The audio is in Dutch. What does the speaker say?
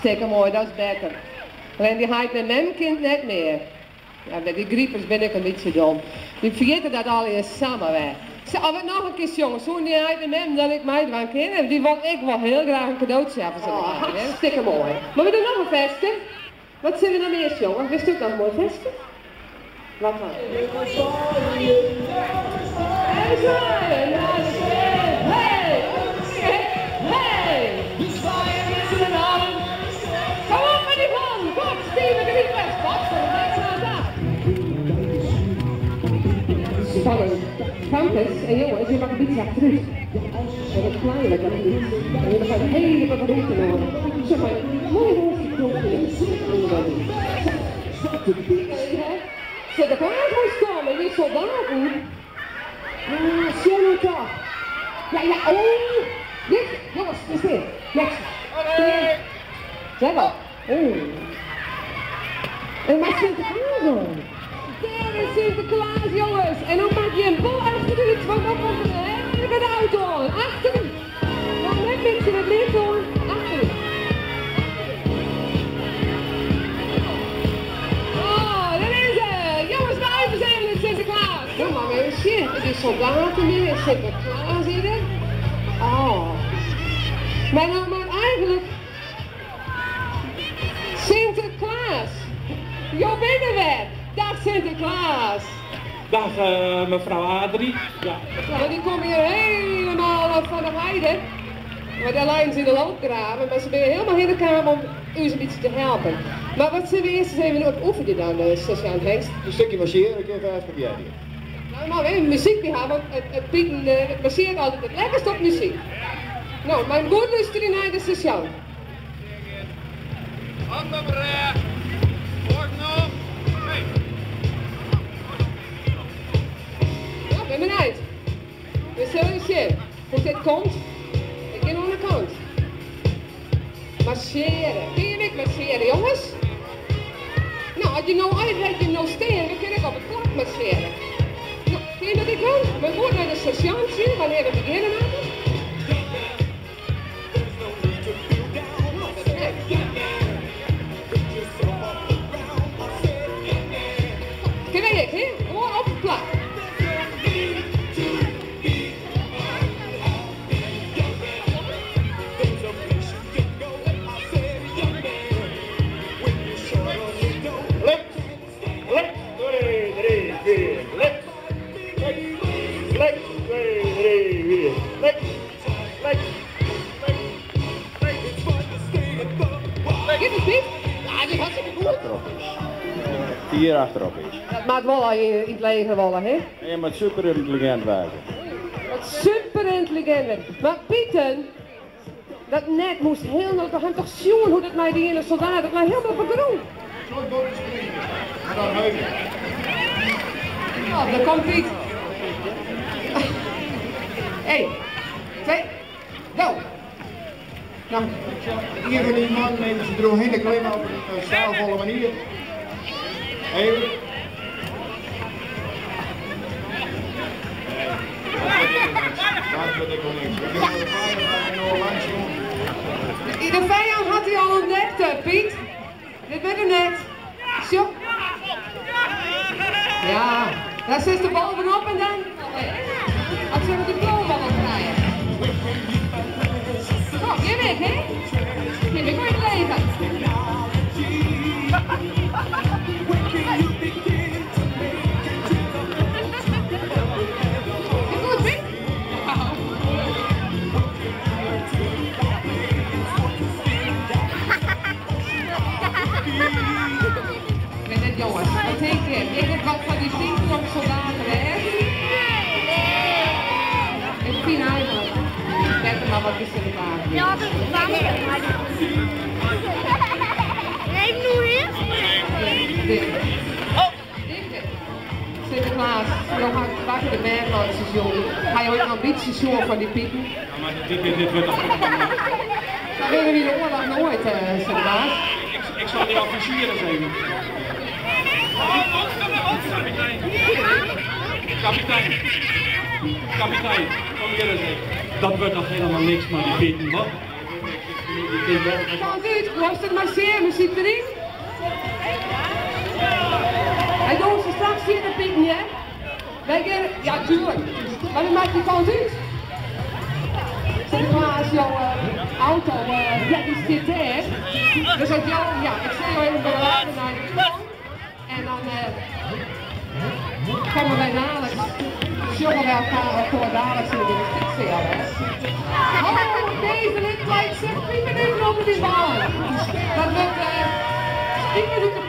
Hartstikke mooi, dat is beter. Alleen die haait met mijn kind net meer. Ja, met die griepers ben ik een beetje dom. Die vergeten dat al eens samen weg. Als het nog een keer jongens, hoe die haait met hem dat ik mij dwang ken, die wil ik wel heel graag een cadeautje hebben. Hartstikke mooi. Maar we doen nog een vestje. Wat zijn we dan eerst, jongen? Wist u nog een mooi vestje? Wat dan? Hey! Hey! Kom op met die man! Kom, Steven, de Riepers! Wat? Spannend. Campus en jongens, je mag een beetje achteruit. En dat kleine dat niet. En je gaat hele wat route nodig. Zeg maar, mooi hoofdje donkeren. Zet de paard moest komen, die soldaten. Zie je toch? Ja, oh! Dit, jongens, is dit. Next. Zeg wel. En maar Sinterklaas dan? Daar is Sinterklaas, jongens. En dan maak je een bol achter de iets van op de hele auto. Achter hem. Nou, net mensen met licht hoor. Achter hem. Oh, daar is het. Jongens, wij even zijn met Sinterklaas. Kom maar weer shit. Het is soldaten hier en Sinterklaas hier. Oh. Maar eigenlijk... Sinterklaas. Jo, binnen weer. Dag Sinterklaas. Dag mevrouw Adrie. Ja. Nou, die komen hier helemaal van de heide. Maar de lijnen in de loopgraven, maar ze zijn helemaal in de kamer om u een beetje te helpen. Maar wat zullen we eerst eens even doen? Wat oefen je dan, Sascha Hengst? Een stukje marcheren, ik even even jij hier. Nou, maar even muziek weer hebben, want het Pieten marcheert altijd het lekkerst op muziek. Nou, mijn goed luisteren naar de station. Handen recht. Orden op. Hey. Ja, ben benieuwd. We zullen zien hoe dit komt. Ik ga aan de kant. Marcheren. Kun je niet marcheren, jongens? Nou, als je nou uitrijdt, je nou steen, dan kun ik op het klap marcheren. Nou, kun je dat ik doen? We moeten naar de station zien wanneer we beginnen maken. Kijk, hè? Gewoon op het plak. Hier achterop is. Dat maakt wel in het leger wallen, hè? Je moet super intelligent wijzen. Wat super intelligent. Maar Pieten, dat net moest heel nog toch zien hoe dat mij die ene soldaat, dat mij helemaal vergroen. Zo'n boot springen. En dan heugen. Nou, daar komt Piet. 1, 2, go! Nou, Hier van die man neemt ze eromheen de klim op een stijlvolle manier. Even. Dat weet ik wel niks. Ik heb de vijand nog langs doen. De vijand had hij al ontdekt, Piet. Dit werd hem net. Zo. Ja, daar zit de bal bovenop en dan... Als ze met de bal wel krijgen. Kom, je weg, hè? Je weg voor het leven. Jongens, wat denk je? Ik heb wat van die stinkende soldaten, hè? Ik vind eigenlijk. Kijk er maar wat is in de wagen. Ja, dat is waar. Nee, nu eerst. Oh! Sinterklaas, nog wakker de Berglandse jongen. Ga je ooit een ambities jongen van die Pieten? Ja, maar dit wordt toch... Dat willen we in de oorlog nooit, Sinterklaas. Ik zal die officieren zijn. Kapitein. Kapitein, kom hier eens even. Dat wordt toch helemaal niks, maar die Pieten, wat? Kant uit, luister maar zeer, muziek erin. Hij doet ze straks hier de pieken, hè? Wij gaan, ja tuurlijk, maar dan maakt die kant uit. Zeg maar, als jouw auto, ja die zit daar, dus als jou, ja, ik zie jou even bij de water naar je toe. En dan komen wij dadelijk, jongen wij elkaar voor dadelijk zullen we de stik zien, hè? Oh, deze ligt gelijk 6 minuten over die baan. Dat wordt 10 minuten